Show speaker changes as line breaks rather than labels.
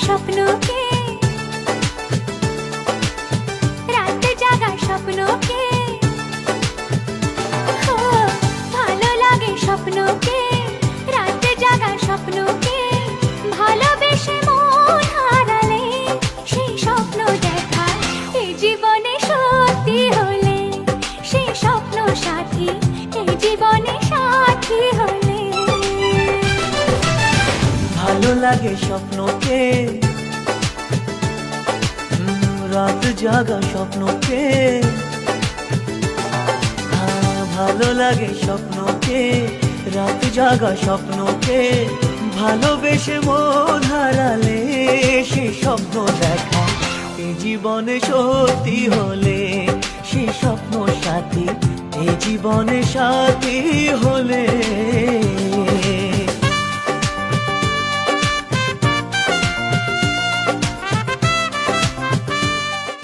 স্বপ্নকে, রাত জাগা স্বপ্নকে, ও ভালো লাগে স্বপ্নকে, রাত জাগা স্বপ্নকে, ভালোবেসে মন হারালে সেই স্বপ্ন দেখা এই জীবনে সত্যি হলে, সেই স্বপ্ন সাথী এই জীবনে সাথী হলে।
ভালো লাগে স্বপ্নকে, রাত জাগা স্বপ্নকে, ভালো লাগে স্বপ্নকে, রাত জাগা স্বপ্নকে, ভালোবেসে মন হারালে সে স্বপ্ন দেখা এই জীবনে সত্যি হলে, সে স্বপ্ন সাথী এই জীবনে সাথী হলে।